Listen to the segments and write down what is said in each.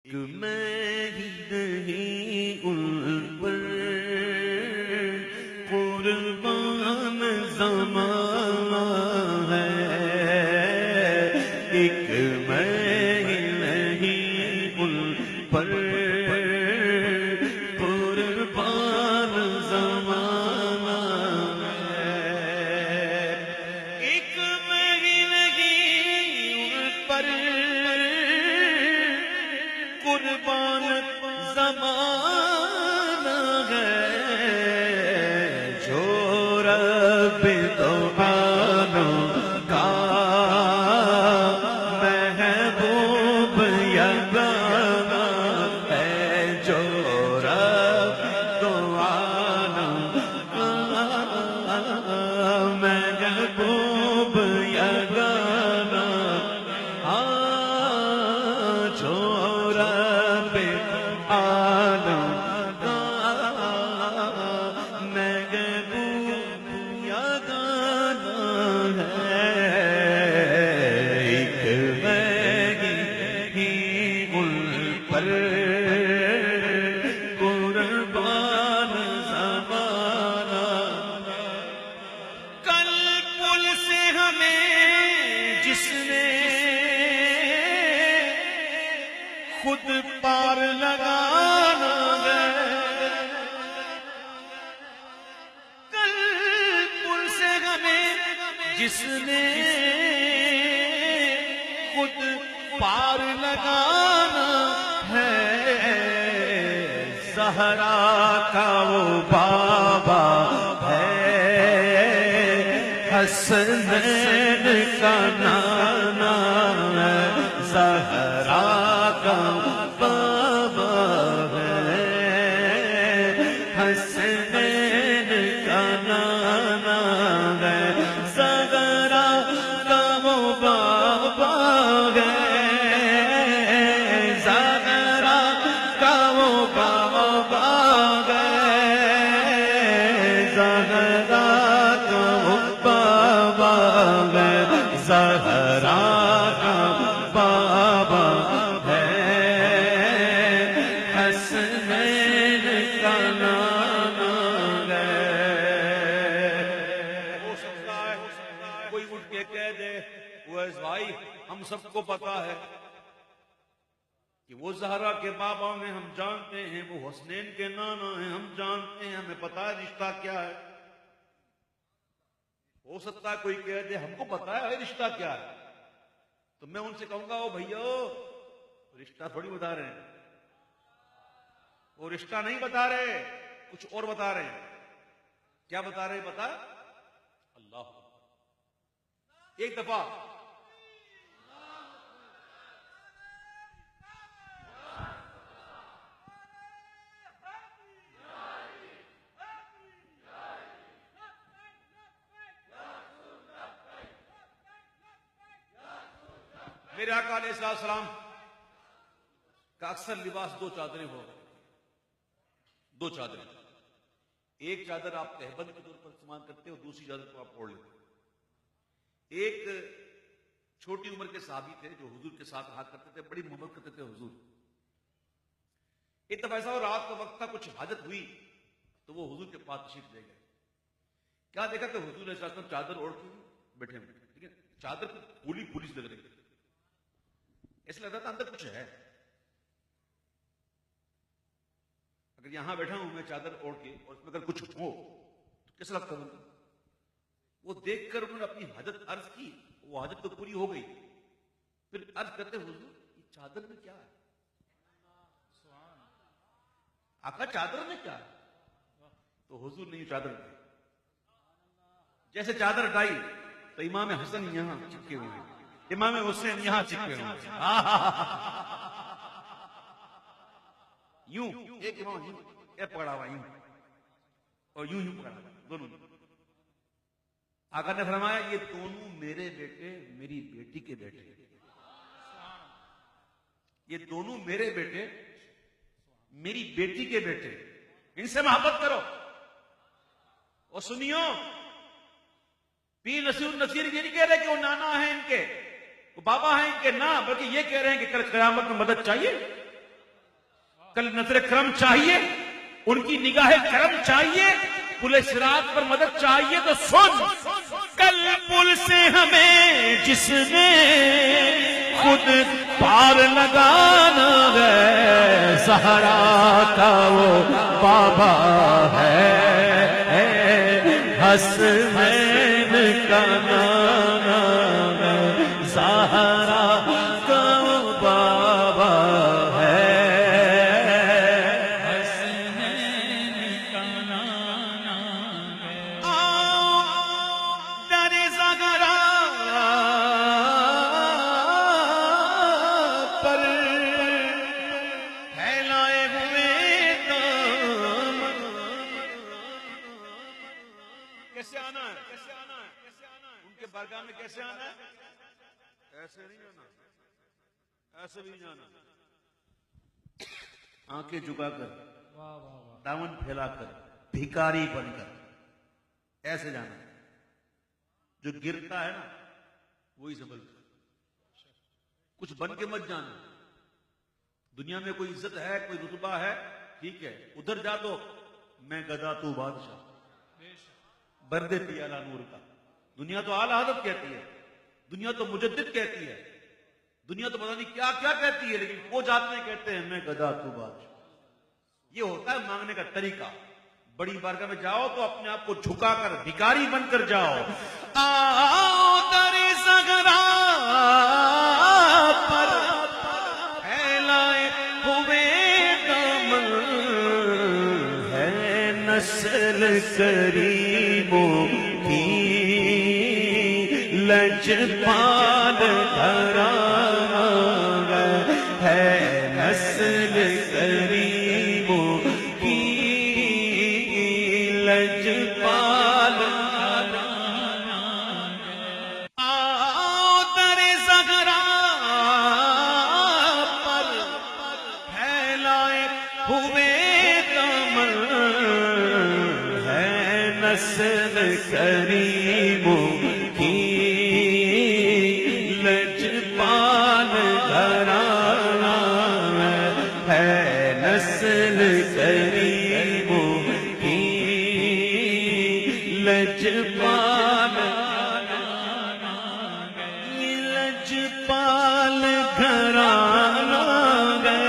ایک میں ہی نہیں ان پر قربان زمانہ ہے، ایک میں ہی نہیں ان پر قربان زمانہ ہے، ایک میں ہی نہیں ان پر قربان زمانہ ہے، جو رب دو عالم کا محبوب یگانہ ہے، جو رب دو عالم کا محبوب یگانہ، جو رب عالم کا محبوب یگانہ ہے، ایک میں ہی ان پر قربان زمانہ، کل پل سے ہمیں جس نے خود پار لگانا ہے، کل پل سے ہمیں جس نے خود پار لگانا ہے، زہرا کا وہ بابا ہے، حسنین کا نانا ہے، زہرا کا بابا ہے، حسنین کا نانا ہے، زہرا کا وہ بابا ہے، زہرا کا وہ بابا ہے، زہرا کا وہ بابا ہے، زہرا کا بابا حسنین کا نانا ہے۔ ہو سکتا ہے کوئی اٹھ کے کہہ دے اویس بھائی ہم سب کو پتا ہے کہ وہ زہرا کے بابا ہیں، ہم جانتے ہیں، وہ حسنین کے نانا ہیں، ہم جانتے ہیں، ہمیں پتا ہے رشتہ کیا ہے۔ ہو سکتا ہے کوئی کہہ دے ہم کو پتا ہے رشتہ کیا ہے، تو میں ان سے کہوں گا او بھائیو رشتہ تھوڑی بتا رہے ہیں، وہ رشتہ نہیں بتا رہے، کچھ اور بتا رہے ہیں۔ کیا بتا رہے بتا؟ اللہ ایک دفعہ میرے آقا علیہ السلام کا اکثر لباس دو چادریں ہو گئے، دو چادریں، ایک چادر آپ تہبند کے طور پر استعمال کرتے ہو، دوسری چادر کو آپ اوڑھ لیتے۔ ایک چھوٹی عمر کے صحابی تھے جو حضور کے ساتھ رہا کرتے تھے، بڑی محبت کرتے تھے حضور۔ ایک دفعہ ایسا رات کا وقت تھا، کچھ حاجت ہوئی تو وہ حضور کے پاس تشریف لے گئے۔ کیا دیکھا کہ حضور علیہ السلام چادر اوڑھ کے بیٹھے ہوئے، ٹھیک ہے، چادر پولی سی لگ رہی تھی، ایسا لگتا تھا اندر کچھ ہے۔ اگر یہاں بیٹھا ہوں میں چادر اوڑھ کے اور اس میں اگر کچھ ہو تو کیسا لگتا ہے؟ وہ دیکھ کر انہوں نے اپنی حاجت عرض کی، وہ حاجت تو پوری ہو گئی، پھر عرض کرتے حضور یہ چادر میں کیا ہے؟ آقا چادر میں کیا ہے؟ تو حضور نے یہ چادر دی، جیسے چادر ہٹائی تو امام حسن یہاں چپکے ہوئے ہیں، امام حسین یہاں چپکے ہوئے ہیں، یوں ایک امام یوں پکڑا ہوا یوں اور یوں پکڑا ہوا دونوں۔ آقا نے فرمایا یہ دونوں میرے بیٹے میری بیٹی کے بیٹے، یہ دونوں میرے بیٹے میری بیٹی کے بیٹے، ان سے محبت کرو۔ اور سنیو پیر نصیر النصیر یہ نہیں کہہ رہے کہ وہ نانا ہیں ان کے، وہ بابا ہیں ان کے، نہ، بلکہ یہ کہہ رہے ہیں کہ کل قیامت میں مدد چاہیے کل نظر کرم چاہیے، ان کی نگاہ کرم چاہیے، پل صراط پر مدد چاہیے تو سن، کل پل سے ہمیں جس نے خود پار لگانا ہے، زہرا کا وہ بابا ہے، حسنین کا نانا ہے، زہرا کا وہ بابا ہے، حسنین کا نانا ہے۔ در زہرا پر پھیلائے ہوئے دامن، کیسے آنا ہے؟ ان کے بارگاہ میں کیسے آنا ہے؟ ایسے نہیں آنا، ایسے بھی نہیں آنا، آنکھیں جھکا کر، دامن پھیلا کر، بھکاری بن کر ایسے جانا ہے۔ جو گرتا ہے نا وہی سنبھلتا ہے، کچھ بن کے مت جانا۔ دنیا میں کوئی عزت ہے، کوئی رتبہ ہے، ٹھیک ہے، ادھر جا تو میں گدا تو بادشاہ، بردے پی اعلیٰ نور کا۔ دنیا تو اعلیٰ حضرت کہتی ہے، دنیا تو مجدد کہتی ہے، دنیا تو پتہ نہیں کیا کیا کہتی ہے، لیکن وہ جاتے ہیں کہتے ہیں میں گدا تو بادشاہ۔ یہ ہوتا ہے مانگنے کا طریقہ۔ بڑی بارگاہ میں جاؤ تو اپنے آپ کو جھکا کر بھکاری بن کر جاؤ۔ آؤ در زہرا پر پھیلائے ہوئے دامن، ہے نسل کریموں کی لجپال گھرانہ ہے، نسل کریموں کی لجپال گھرانہ ہے۔ آؤ در زہرا پر پھیلائے ہوئے دامن، ہے نسل کریموں کی لجپال گھرانہ ہے، نسل کریموں کی لجپال گھرانہ ہے، یہ لجپال گھرانہ ہے،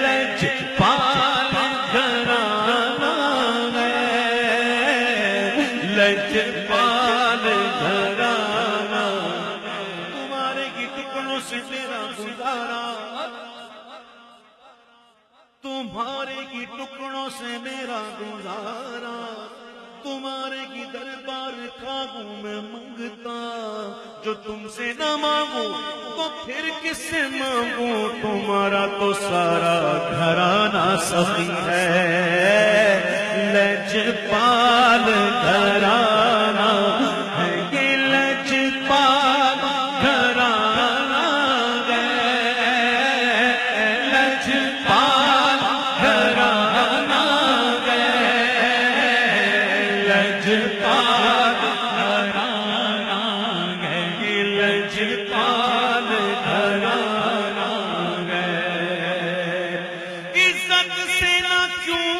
لجپال گھرانہ ہے، لجپال گھرانہ۔ تمہارے کی ٹکڑوں سے میرا گزارا، تمہارے کی ٹکڑوں سے میرا گزارا، تمہارے کی دربار خواہوں میں منگتا، جو تم سے نہ مانگوں تو پھر کس سے مانگوں، تمہارا تو سارا گھرانہ سخی ہے، لجپال گھرانہ ہے، یہ لجپال گھرانہ ہے، لجپال گھرانہ ہے، لجپال گھرانہ ہے، یہ لجپال گھرانہ ہے۔ عزت سے نہ کیوں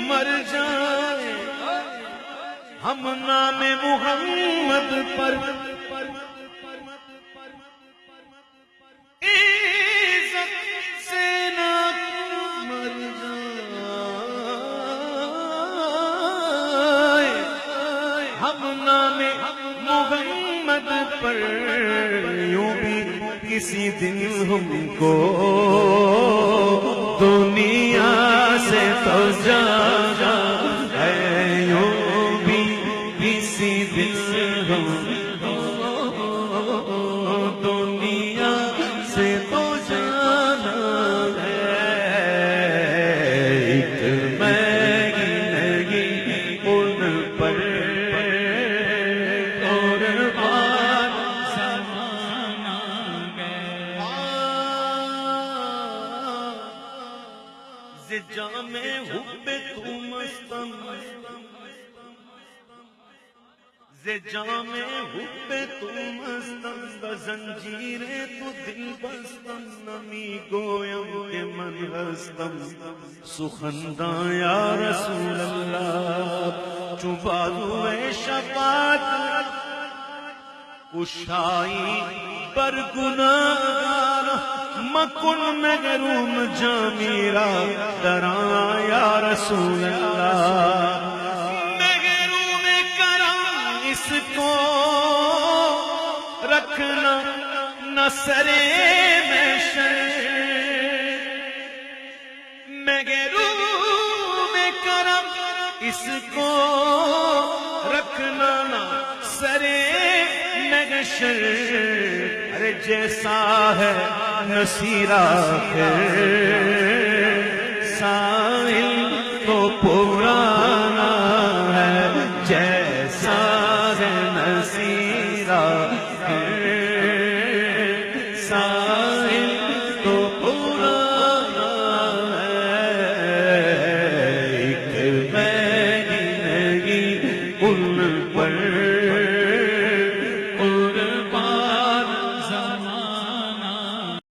مر جائے ہم نام محمد پر، عزت سے نہ کیوں مر جائے ہم نام محمد پر، یوں بھی کسی دن ہم کو دنیا سے تو جانا ہے، یوں بھی کسی دن ہم کو دنیا سے تو جانا ہے، ایک میں نہیں ان پر قربان زمانہ گیا، ز جام حب تو مستم، ز جام حب تو مستم بزنجیریں تو دل بستم نمی گویم کہ من ہستم سخنداں یا رسول اللہ چو بازو شفاعت کشائی بر گناہگار مکن مغروم جامیرا دراں یا رسول اللہ مغروم کرم اس کو رکھنا نہ سرے محشر مغروم کرم اس کو رکھنا نہ سرے محشر ارے جیسا ہے نصیرہ سائل تو پرانا ہے جیسا ہے نصیرہ سائل تو پرانا ہے ایک میں نہیں ان پر